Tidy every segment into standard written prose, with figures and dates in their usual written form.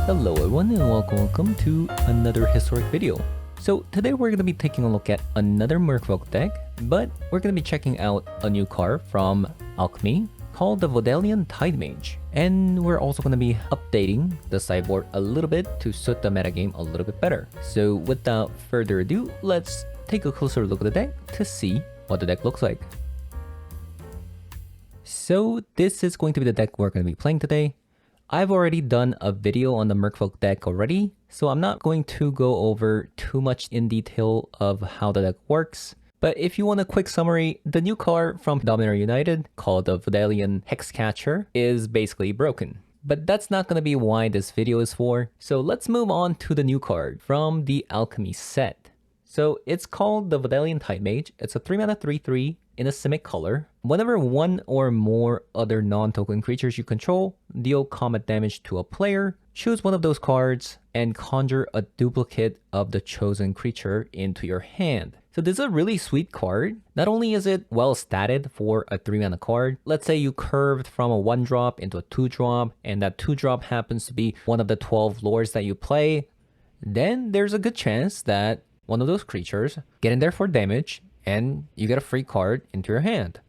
Hello everyone and welcome to another historic video. So today we're going to be taking a look at another Merfolk deck, but we're going to be checking out a new card from Alchemy called the Vodalian Tidemage. And we're also going to be updating the sideboard a little bit to suit the metagame a little bit better. So without further ado, let's take a closer look at the deck to see what the deck looks like. So this is going to be the deck we're going to be playing today. I've already done a video on the Merfolk deck already, so I'm not going to go over too much in detail of how the deck works. But if you want a quick summary, the new card from Dominaria United, called the Vodalian Hexcatcher, is basically broken. But that's not going to be why this video is for, so let's move on to the new card from the Alchemy set. So it's called the Vodalian Tidemage. It's a 3-mana 3/3 in a Simic color. Whenever one or more other non-token creatures you control deal combat damage to a player, choose one of those cards and conjure a duplicate of the chosen creature into your hand. So this is a really sweet card. Not only is it well statted for a 3-mana card, let's say you curved from a 1-drop into a 2-drop, and that 2-drop happens to be one of the 12 lords that you play, then there's a good chance that one of those creatures get in there for damage and you get a free card into your hand.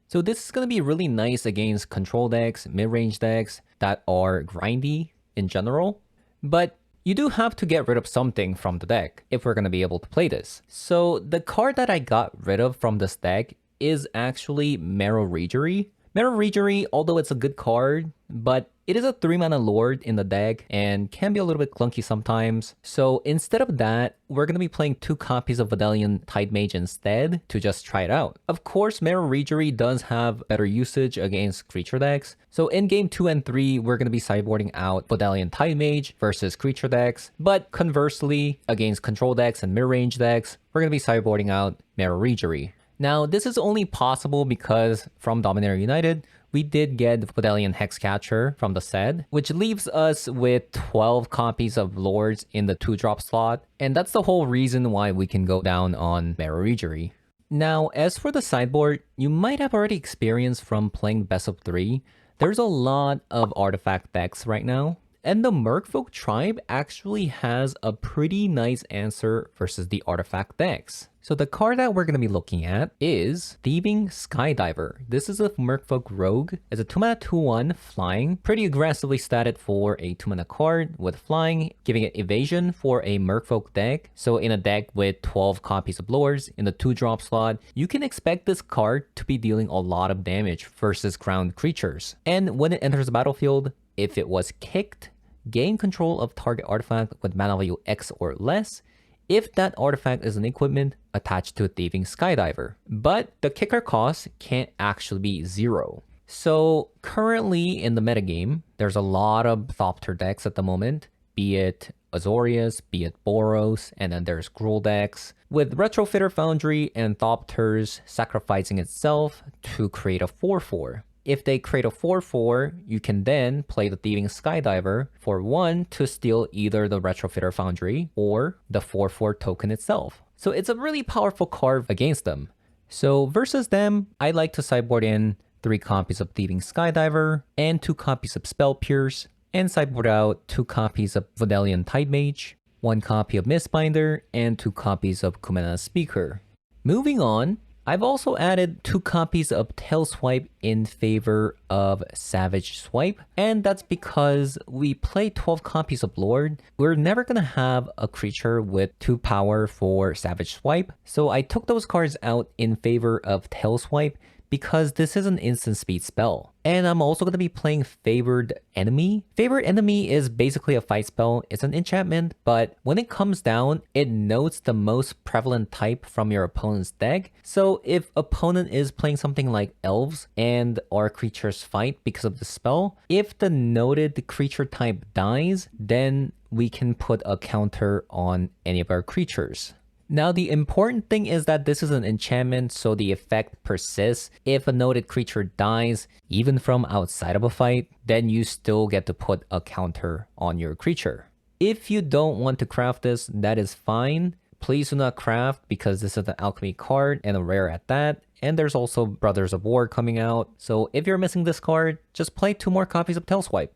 So this is going to be really nice against control decks, mid-range decks that are grindy in general. But you do have to get rid of something from the deck if we're going to be able to play this. So the card that I got rid of from this deck is actually Merfolk. Merfolk, although it's a good card, but it is a 3-mana lord in the deck and can be a little bit clunky sometimes. So instead of that, we're going to be playing 2 copies of Vodalian Tidemage instead to just try it out. Of course, Merfolk does have better usage against creature decks. So in game 2 and 3, we're going to be sideboarding out Vodalian Tidemage versus creature decks. But conversely, against control decks and mid-range decks, we're going to be sideboarding out Merfolk. Now, this is only possible because from Dominaria United, we did get the Vodalian Hexcatcher from the set, which leaves us with 12 copies of Lords in the 2-drop slot, and that's the whole reason why we can go down on Merfolk. Now, as for the sideboard, you might have already experienced from playing Best of 3, there's a lot of artifact decks right now, and the Merfolk tribe actually has a pretty nice answer versus the artifact decks. So the card that we're going to be looking at is Thieving Skydiver. This is a Merfolk rogue. It's a 2-mana 2/1 flying, pretty aggressively statted for a 2-mana card with flying, giving it evasion for a Merfolk deck. So in a deck with 12 copies of lords in the 2-drop slot, you can expect this card to be dealing a lot of damage versus ground creatures. And when it enters the battlefield, if it was kicked, gain control of target artifact with mana value X or less, if that artifact is an equipment attached to a Thieving Skydiver. But the kicker cost can't actually be 0. So currently in the metagame, there's a lot of Thopter decks at the moment, be it Azorius, be it Boros, and then there's Gruul decks, with Retrofitter Foundry and Thopters sacrificing itself to create a 4/4. If they create a 4/4, you can then play the Thieving Skydiver for 1 to steal either the Retrofitter Foundry or the 4/4 token itself. So it's a really powerful card against them. So versus them, I like to sideboard in 3 copies of Thieving Skydiver and 2 copies of Spell Pierce, and sideboard out 2 copies of Vodalian Tidemage, 1 copy of Mistbinder, and 2 copies of Kumena Speaker. Moving on, I've also added 2 copies of Tail Swipe in favor of Savage Swipe, and that's because we play 12 copies of Lord. We're never going to have a creature with 2 power for Savage Swipe, so I took those cards out in favor of Tail Swipe because this is an instant speed spell. And I'm also going to be playing Favored Enemy. Favored Enemy is basically a fight spell. It's an enchantment, but when it comes down, it notes the most prevalent type from your opponent's deck. So if opponent is playing something like Elves and our creatures fight because of the spell, if the noted creature type dies, then we can put a counter on any of our creatures. Now, the important thing is that this is an enchantment, so the effect persists. If a noted creature dies, even from outside of a fight, then you still get to put a counter on your creature. If you don't want to craft this, that is fine. Please do not craft because this is an alchemy card and a rare at that. And there's also Brothers of War coming out. So if you're missing this card, just play 2 more copies of Tailswipe.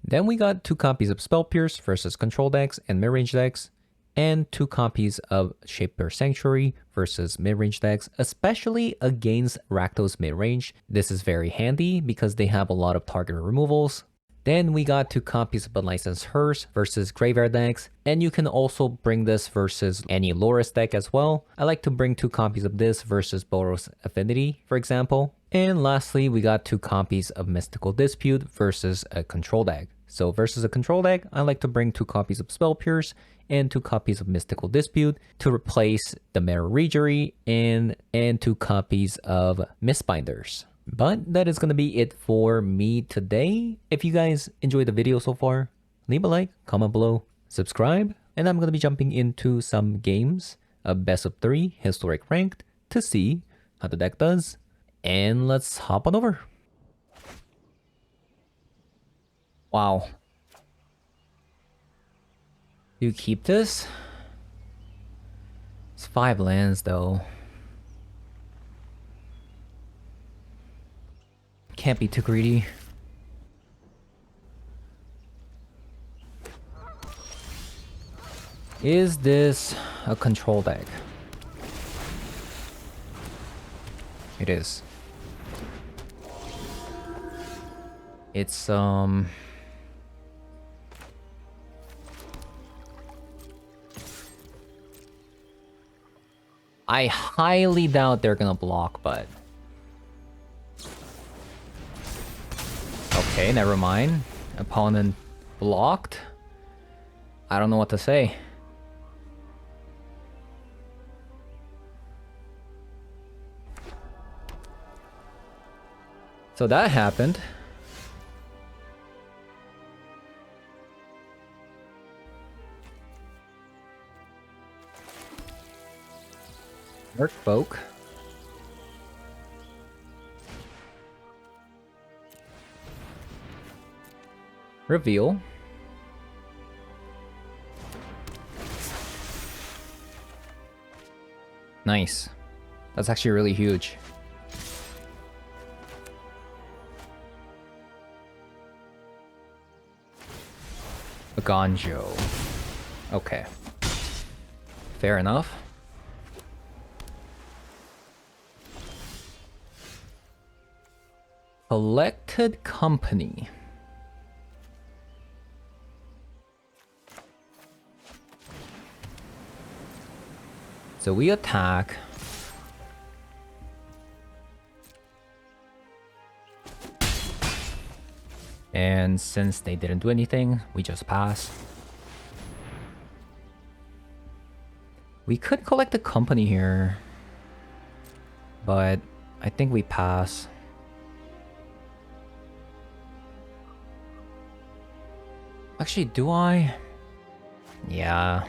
Then we got 2 copies of Spell Pierce versus control decks and mid-range decks, and 2 copies of Shaper Sanctuary versus mid-range decks, especially against Rakdos mid-range. This is very handy because they have a lot of target removals. Then we got 2 copies of Unlicensed Hearse versus Graveyard decks, and you can also bring this versus any Loris deck as well. I like to bring 2 copies of this versus Boros Affinity, for example. And lastly, we got 2 copies of Mystical Dispute versus a control deck. So versus a control deck, I like to bring 2 copies of Spell Pierce and 2 copies of Mystical Dispute to replace the Mirror Regery and 2 copies of Mistbinders. But that is going to be it for me today. If you guys enjoyed the video so far, leave a like, comment below, subscribe, and I'm going to be jumping into some games of best of 3 historic ranked to see how the deck does. And let's hop on over. Wow. You keep this? It's 5 lands though. Can't be too greedy. Is this a control deck? It is. It's I highly doubt they're gonna block, but okay, never mind. Opponent blocked. I don't know what to say. So that happened. Merfolk. Reveal. Nice. That's actually really huge. A Ganjo. Okay. Fair enough. Collected Company. So we attack. And since they didn't do anything, we just pass. We could collect a company here, but I think we pass. Actually, do I? Yeah.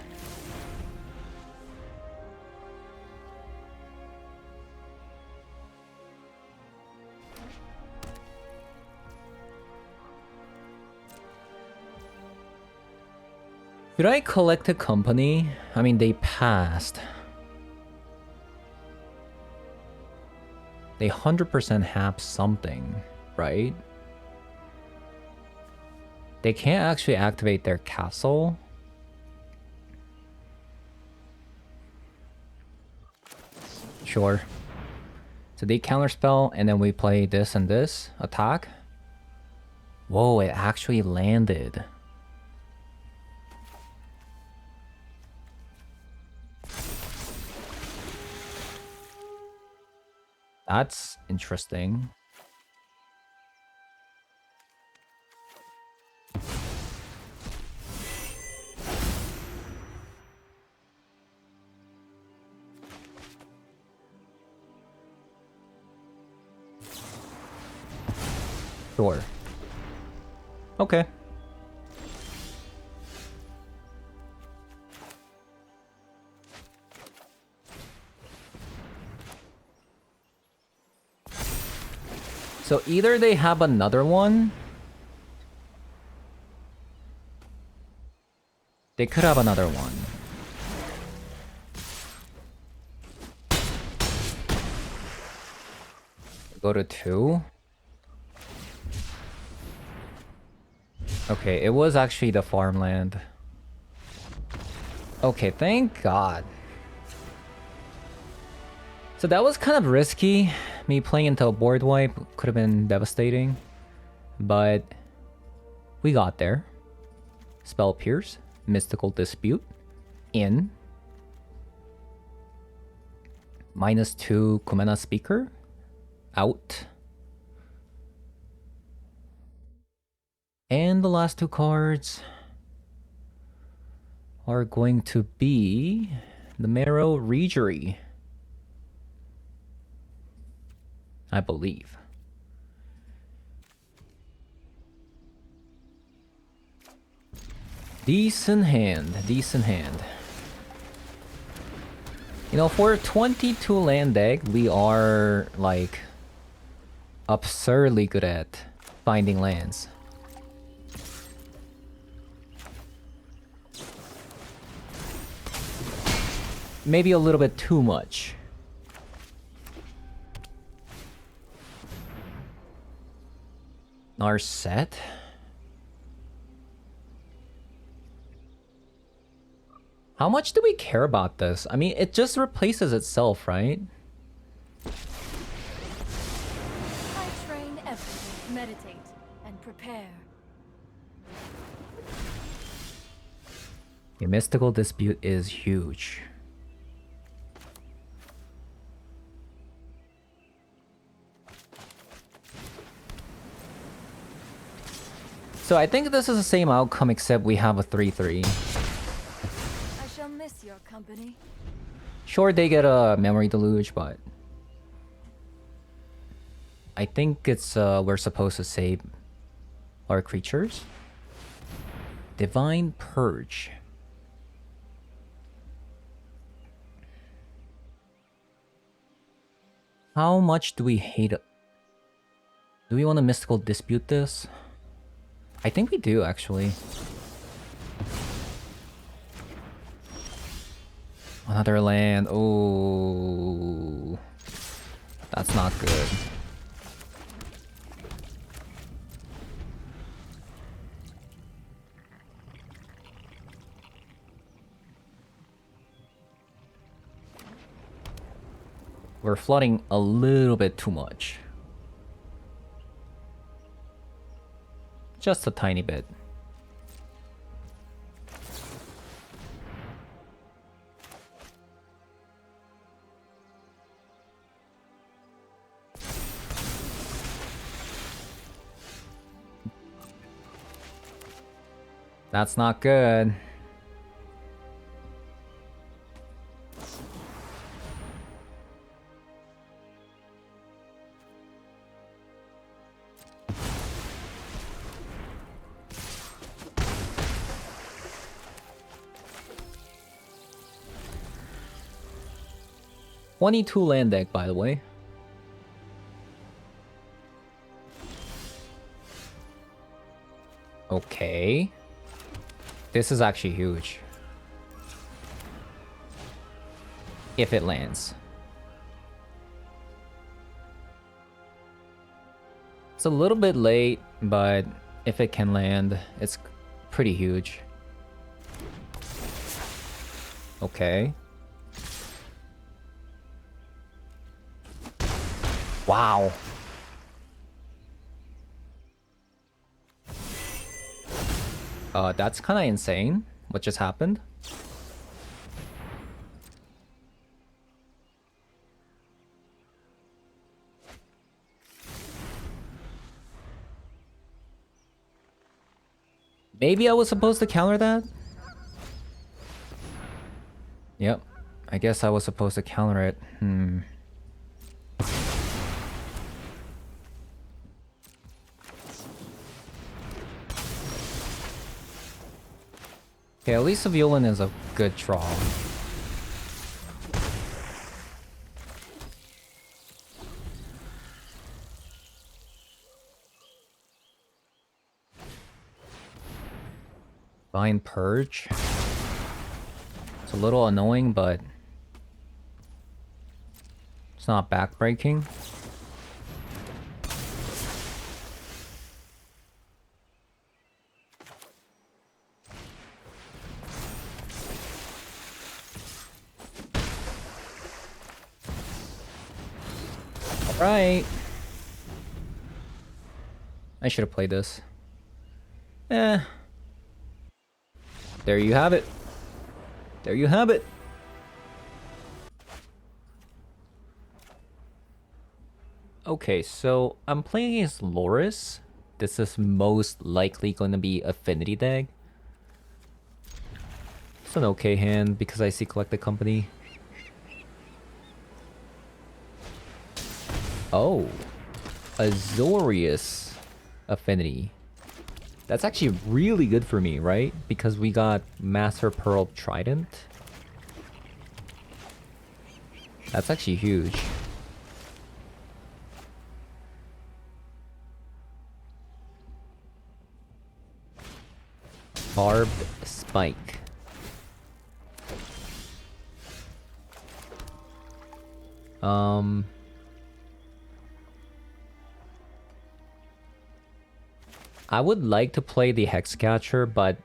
Should I collect a company? I mean, they passed. They 100% have something, right? They can't actually activate their castle. Sure. So they counterspell, and then we play this and this attack. Whoa, it actually landed. That's interesting. Sure. Okay. So either they have another one. They could have another one. Go to 2. Okay, it was actually the farmland. Okay, thank God. So that was kind of risky. Me playing into a board wipe could have been devastating. But we got there. Spell Pierce, Mystical Dispute, in. -2 Kumena Speaker, out. And the last 2 cards are going to be the Marrow Regery, I believe. Decent hand, decent hand. You know, for a 22 land deck, we are, like, absurdly good at finding lands. Maybe a little bit too much. Our set? How much do we care about this? I mean, it just replaces itself, right? I train everything, meditate, and prepare. A Mystical Dispute is huge. So I think this is the same outcome except we have a 3/3. I shall miss your company. Sure, they get a Memory Deluge, but I think it's we're supposed to save our creatures. Divine Purge. How much do we hate it? Do we want to Mystical Dispute this? I think we do, actually. Another land. Oh, that's not good. We're flooding a little bit too much. Just a tiny bit. That's not good. $22 land deck, by the way. Okay. This is actually huge. If it lands. It's a little bit late, but if it can land, it's pretty huge. Okay. Wow. That's kind of insane. What just happened? Maybe I was supposed to counter that? Yep. I guess I was supposed to counter it. Okay, at least the Violin is a good draw. Divine Purge. It's a little annoying, but it's not backbreaking. Right. I should have played this. Eh. There you have it. There you have it. Okay, so I'm playing against Loris. This is most likely going to be Affinity deck. It's an okay hand because I see Collect the Company. Oh. Azorius Affinity. That's actually really good for me, right? Because we got Master Pearl Trident. That's actually huge. Barbed Spike. I would like to play the Hexcatcher, but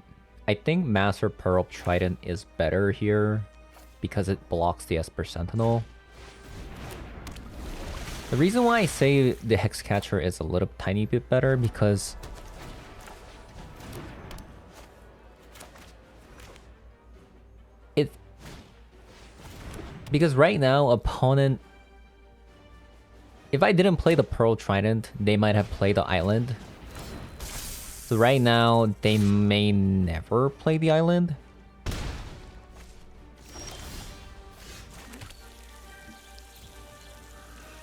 I think Master Pearl Trident is better here because it blocks the Esper Sentinel. The reason why I say the Hexcatcher is a little tiny bit better because right now opponent, if I didn't play the Pearl Trident, they might have played the island. So right now they may never play the island.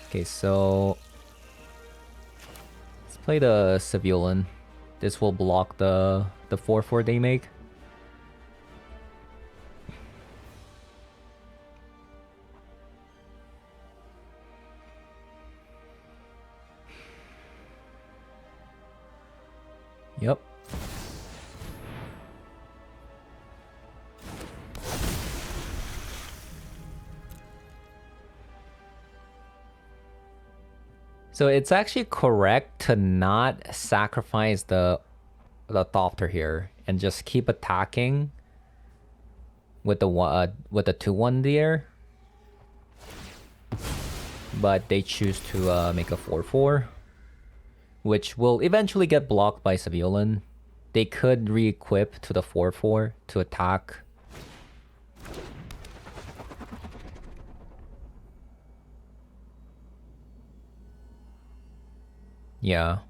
Okay, so let's play the Civilian. This will block the 4/4 they make. Yep. So it's actually correct to not sacrifice the Thopter here and just keep attacking with the 2/1 there. But they choose to make a 4/4. Which will eventually get blocked by Civilian. They could re-equip to the 4/4 to attack. Yeah.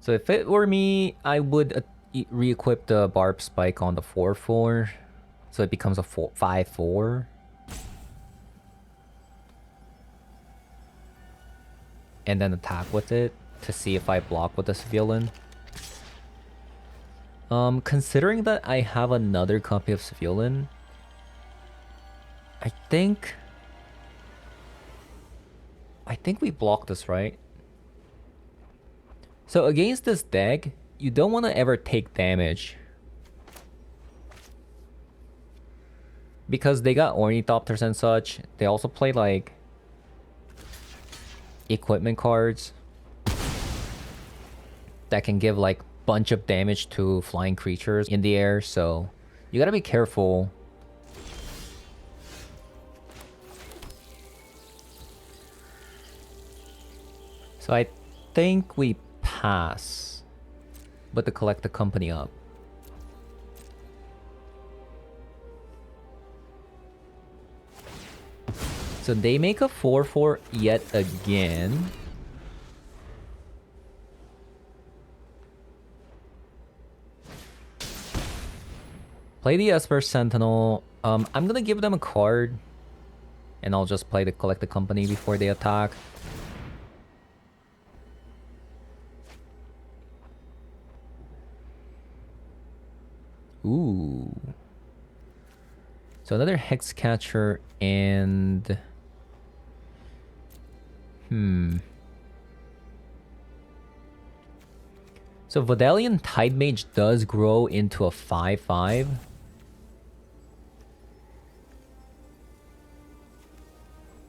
So if it were me, I would re-equip the Barb Spike on the 4/4. So it becomes a 5/4. And then attack with it to see if I block with the Civilian. Considering that I have another copy of Civilian, I think we block this, right? So against this deck, you don't want to ever take damage. Because they got Ornithopters and such. They also play like equipment cards that can give like bunch of damage to flying creatures in the air. So you gotta be careful. So I think we pass, but to collect the company up. So they make a 4/4 yet again. Play the Esper Sentinel. I'm gonna give them a card, and I'll just play the collect the company before they attack. Ooh. So another Hexcatcher and... So Vodalian Tide Mage does grow into a 5/5.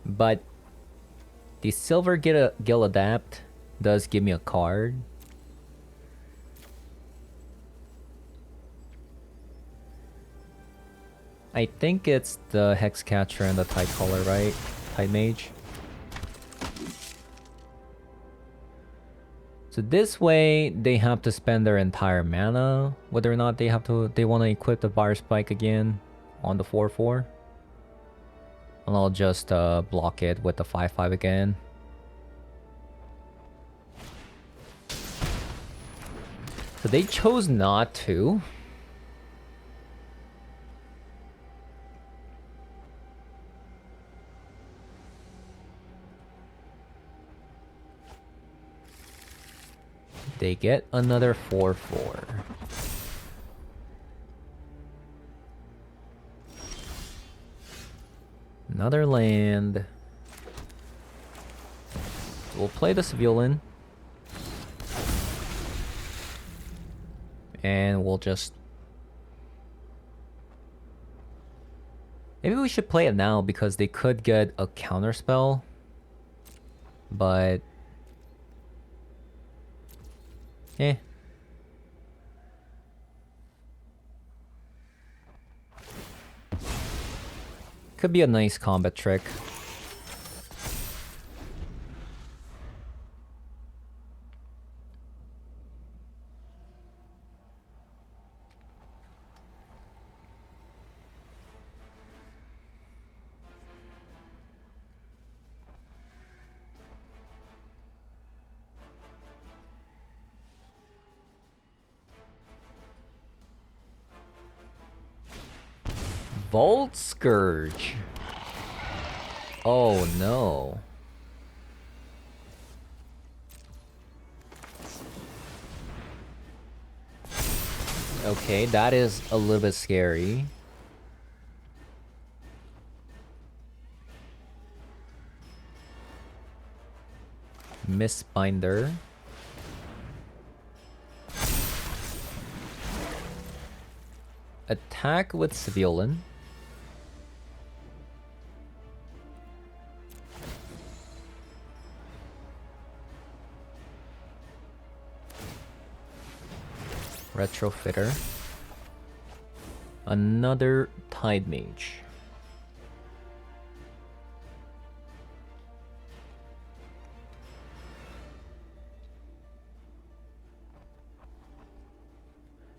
But the Silver Gill Adapt does give me a card. I think it's the Hexcatcher and the Tide Caller, right? Tide Mage. So this way, they have to spend their entire mana, whether or not they want to equip the Fire Spike again on the 4/4. And I'll just block it with the 5/5 again. So they chose not to. They get another 4/4. Another land. We'll play the civilian. And we'll just... Maybe we should play it now because they could get a counterspell. But... Eh. Could be a nice combat trick. Volt Scourge. Oh no. Okay, that is a little bit scary. Mistbinder. Attack with civilian. Retrofitter. Another Tide Mage.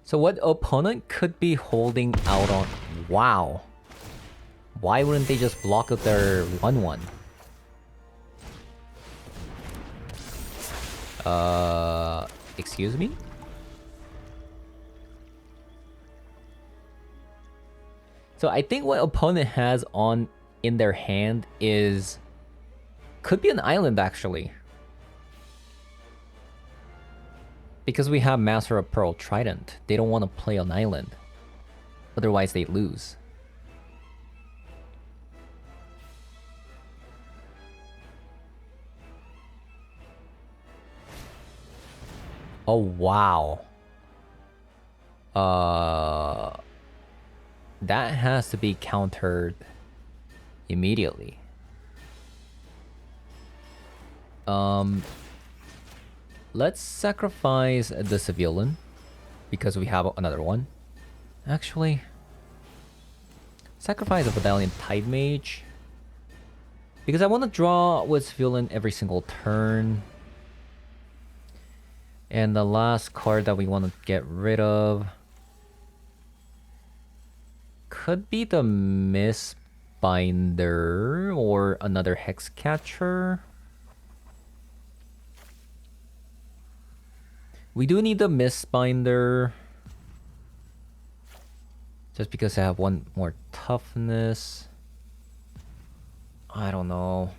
So what opponent could be holding out on... Wow. Why wouldn't they just block out their 1/1? Excuse me? So I think what opponent has on in their hand is... Could be an island, actually. Because we have Master of Pearl Trident. They don't want to play an island. Otherwise they lose. Oh, wow. That has to be countered immediately. Let's sacrifice the civilian because we have another one. Actually, sacrifice a Medallion Tide Mage because I want to draw with civilian every single turn. And the last card that we want to get rid of could be the Mistbinder or another Hexcatcher. We do need the Mistbinder. Just because I have one more toughness. I don't know.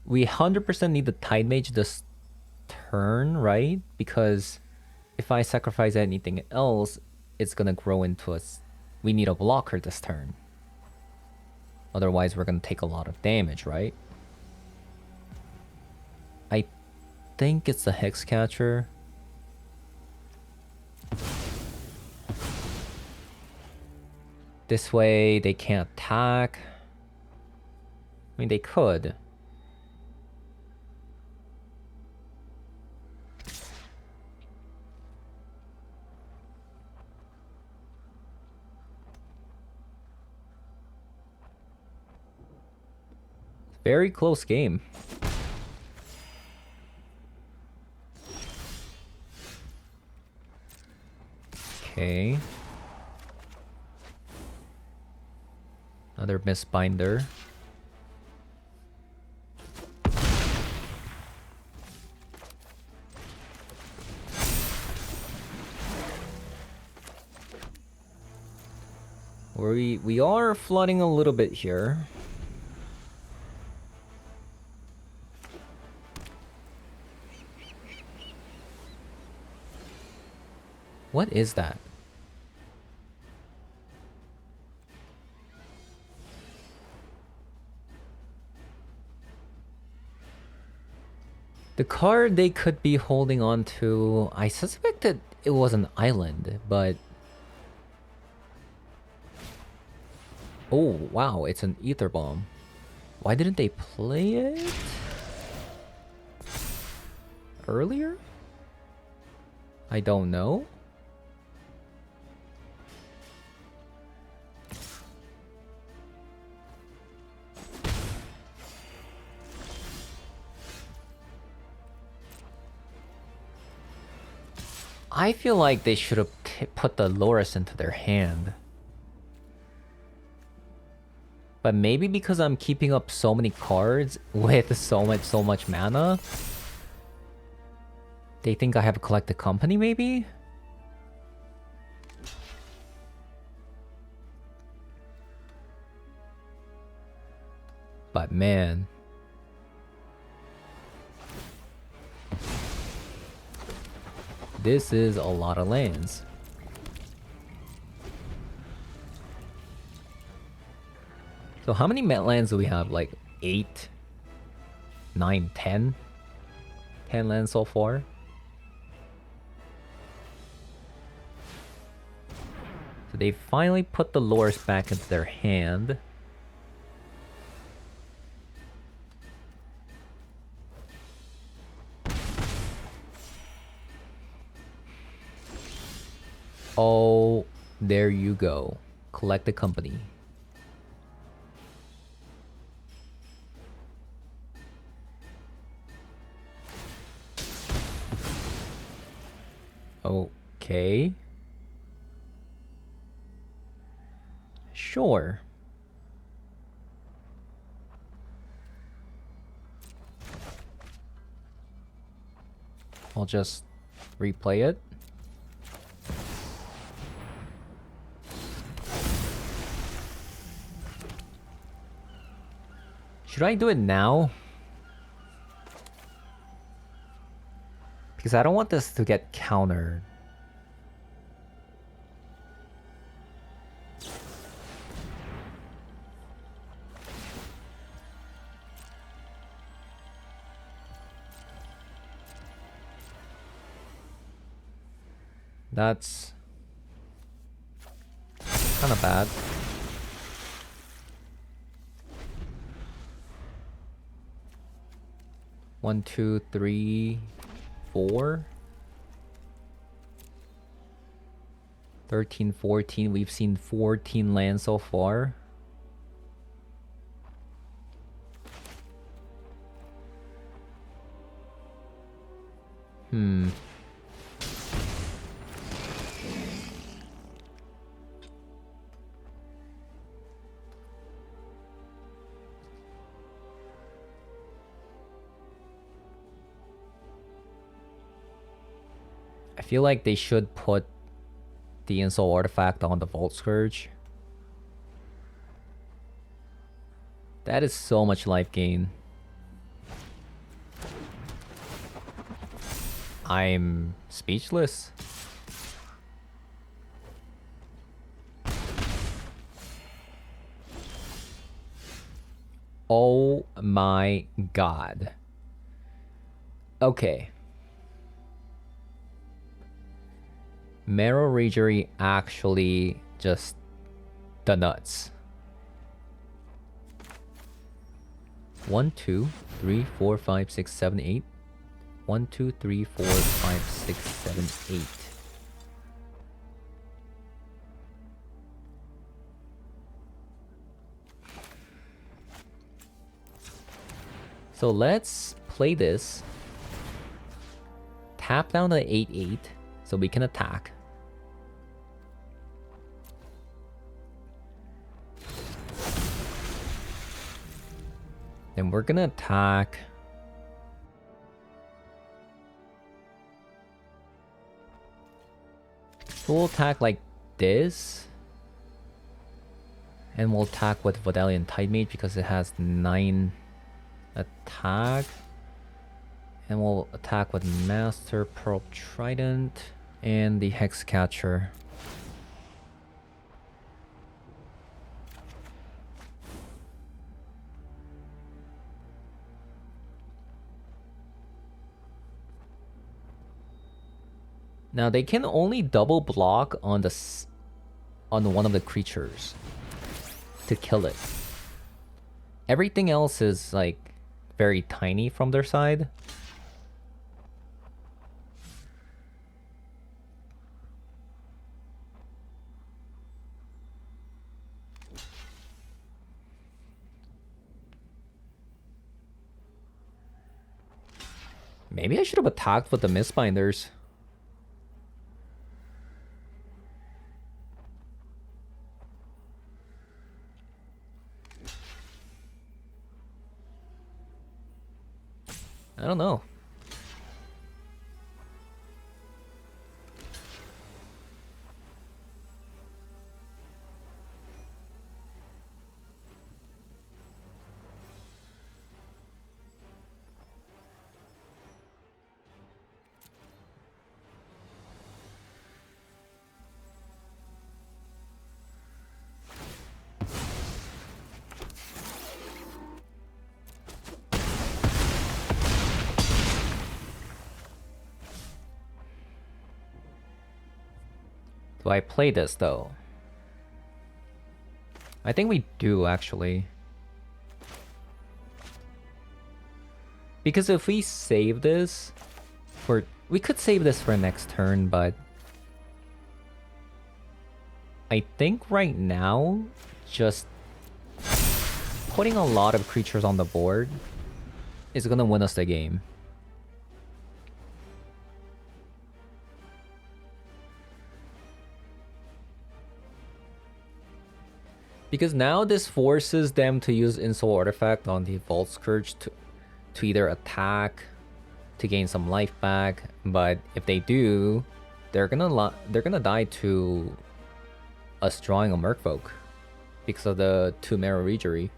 We 100% need the Tide Mage this turn, right? Because if I sacrifice anything else, it's gonna grow into us. We need a blocker this turn. Otherwise, we're gonna take a lot of damage, right? I think it's the Hexcatcher. This way, they can't attack. mean, they could. Very close game. Okay. Another Mistbinder. We are flooding a little bit here. What is that? The card they could be holding on to, I suspected it was an island, but... Oh, wow, it's an Ether Bomb. Why didn't they play it earlier? I don't know. I feel like they should have put the Loris into their hand. But maybe because I'm keeping up so many cards with so much mana, they think I have a collected company, maybe? But man... this is a lot of lands. So how many Met lands do we have? Like 8, 9, 10? 10 lands so far? So they finally put the Loris back into their hand. Oh, there you go. Collect the company. Okay. Sure. I'll just replay it. Should I do it now? Because I don't want this to get countered. That's kind of bad. One, two, three, 4. 13, 14. We've seen 14 lands so far. I feel like they should put the Insult Artifact on the Vault Scourge. That is so much life gain. I'm speechless. Oh my god. Okay. Marrow Ragery actually just the nuts. 1, 2, 3, 4, 5, 6, 7, 8. 1, 2, 3, 4, 5, 6, 7, 8. So let's play this. Tap down the 8-8 so we can attack. Then we're gonna attack. So we'll attack like this. And we'll attack with Vidalian Tidemage because it has 9 attack. And we'll attack with Master Pearl Trident and the Hex Catcher. Now they can only double block on one of the creatures to kill it. Everything else is like very tiny from their side. Maybe I should have attacked with the Mistbinders. I don't know. Do I play this though? I think we do actually. Because if we save this for... We could save this for next turn, but... I think right now, just putting a lot of creatures on the board is gonna win us the game. Because now this forces them to use Insult Artifact on the Vault Scourge to either attack, to gain some life back. But if they do, they're gonna die to us drawing a Merfolk because of the 2 Marrow Regery.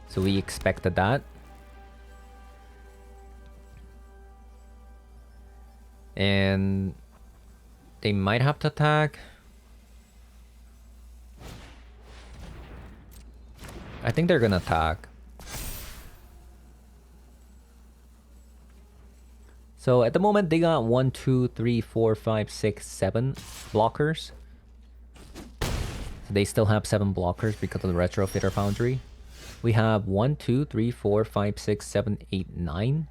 So we expected that. And they might have to attack. I think they're gonna attack. So at the moment they got 1, 2, 3, 4, 5, 6, 7 blockers. So they still have 7 blockers because of the Retrofitter Foundry. We have 1, 2, 3, 4, 5, 6, 7, 8, 9.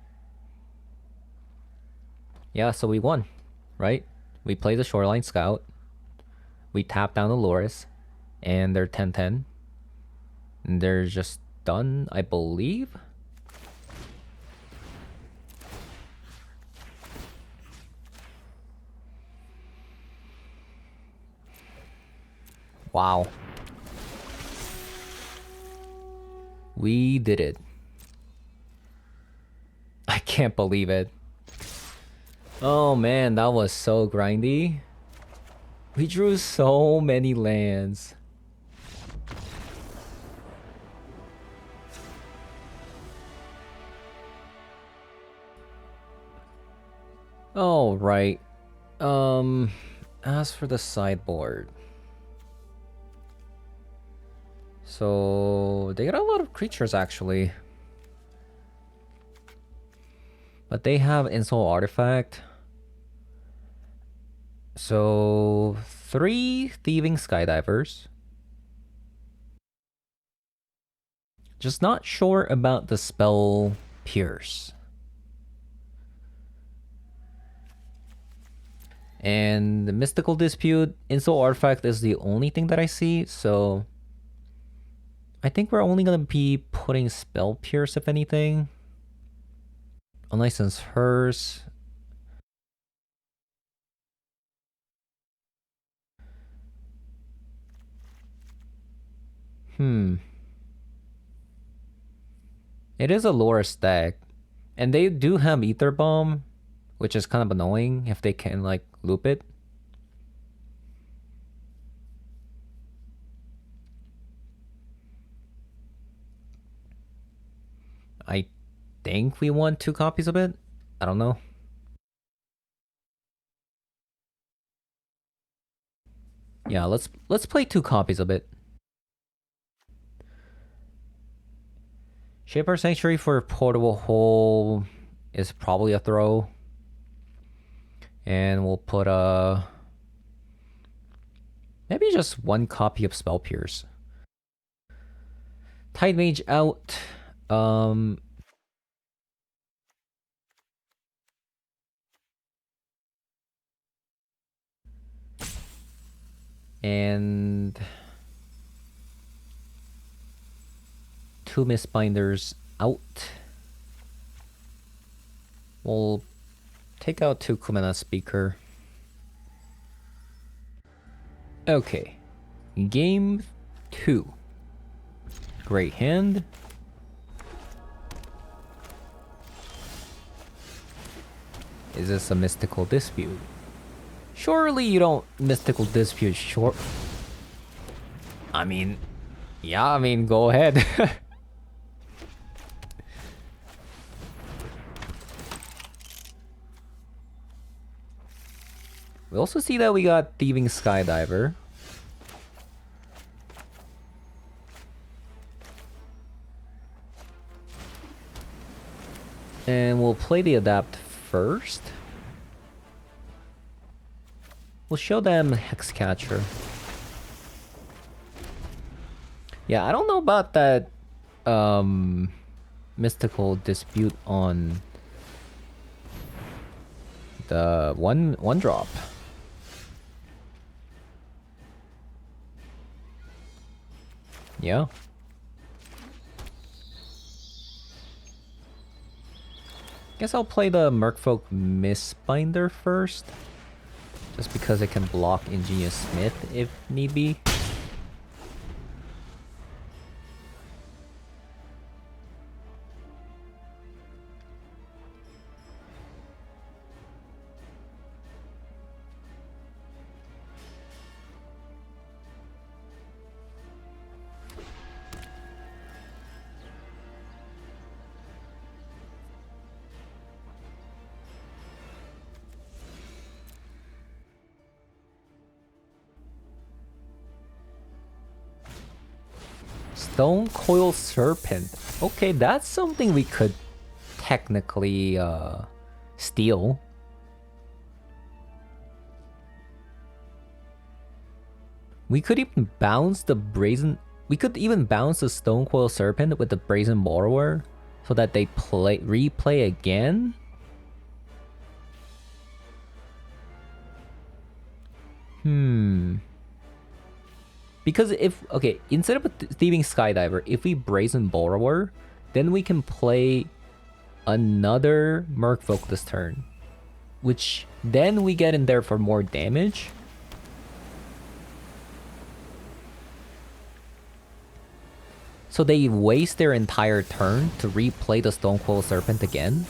Yeah, so we won, right? We play the Shoreline Scout. We tap down the Loris. And they're 10-10. And they're just done, I believe. Wow. We did it. I can't believe it. Oh man, that was so grindy. We drew so many lands. Oh, right. As for the sideboard. So they got a lot of creatures actually. But they have Insult Artifact. So 3 Thieving Skydivers. Just not sure about the spell Pierce. And the Mystical Dispute, Insult Artifact is the only thing that I see, so I think we're only gonna be putting Spell Pierce if anything. Unlicensed Hers. It is a lower stack. And they do have Ether Bomb, which is kind of annoying if they can like loop it. I think we want 2 copies of it. I don't know. Yeah, let's play 2 copies of it. Shaper Sanctuary for Portable Hole is probably a throw. And we'll put maybe just 1 copy of Spell Pierce. Tide Mage out. And 2 Mistbinders out. We'll take out 2 Kumena Speaker. Okay. Game 2. Great hand. Is this a Mystical Dispute? Surely you don't Mystical Dispute short. I mean, yeah, go ahead. We also see that we got Thieving Skydiver. And we'll play the Adapt first. We'll show them Hexcatcher. Yeah, I don't know about that Mystical Dispute on the one drop. Yeah. Guess I'll play the Merfolk Mistbinder first. Just because it can block Ingenious Smith if need be. Stone Coil Serpent. Okay, that's something we could technically steal. We could even bounce the Brazen... We could even bounce the Stone Coil Serpent with the Brazen Borrower so that they replay again. Because if, okay, instead of a Thieving Skydiver, if we Brazen Borrower, then we can play another Merfolk this turn. Which, then we get in there for more damage. So they waste their entire turn to replay the Stonecoil Serpent again.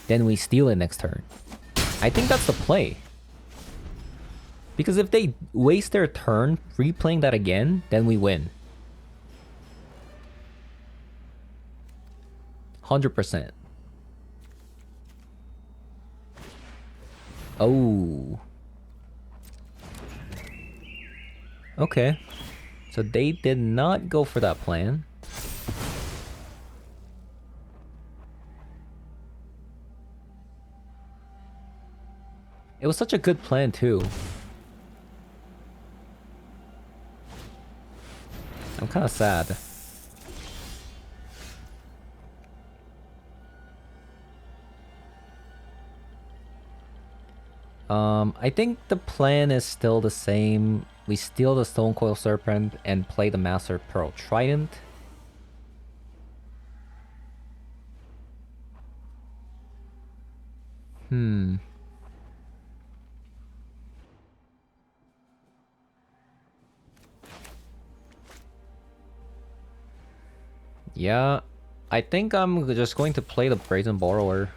Then we steal it next turn. I think that's the play. Because if they waste their turn replaying that again, then we win. 100%. Oh. Okay. So they did not go for that plan. It was such a good plan too. I'm kind of sad. I think the plan is still the same. We steal the Stonecoil Serpent and play the Master Pearl Trident. Yeah, I think I'm just going to play the Brazen Borrower.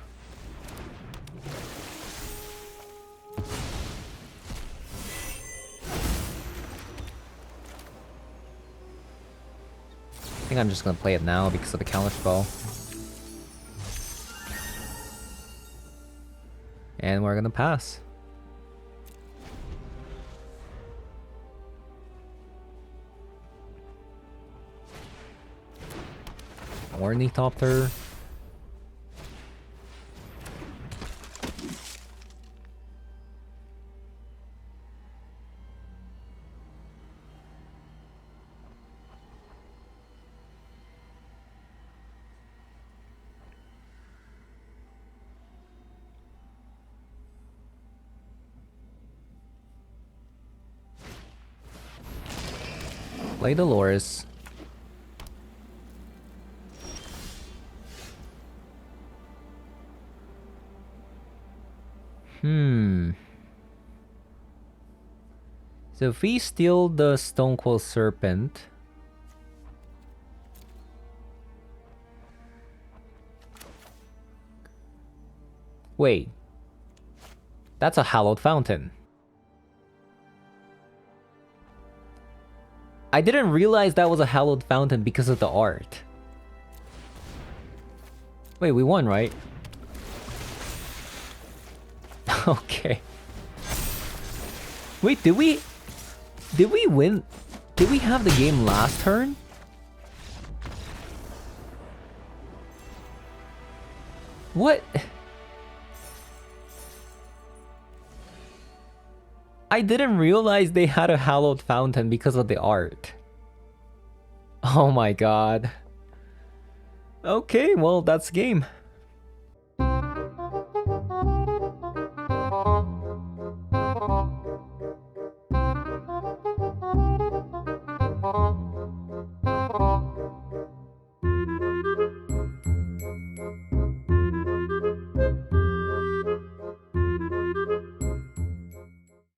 I think I'm just gonna play it now because of the counterspell. And we're gonna pass. Ornithopter. Play Dolores. So if we steal the Stonecoil Serpent... Wait. That's a Hallowed Fountain. I didn't realize that was a Hallowed Fountain because of the art. Wait, we won, right? Okay. Wait, did we win? Did we have the game last turn? What? I didn't realize they had a Hallowed Fountain because of the art. Oh my god. Okay, well, that's game.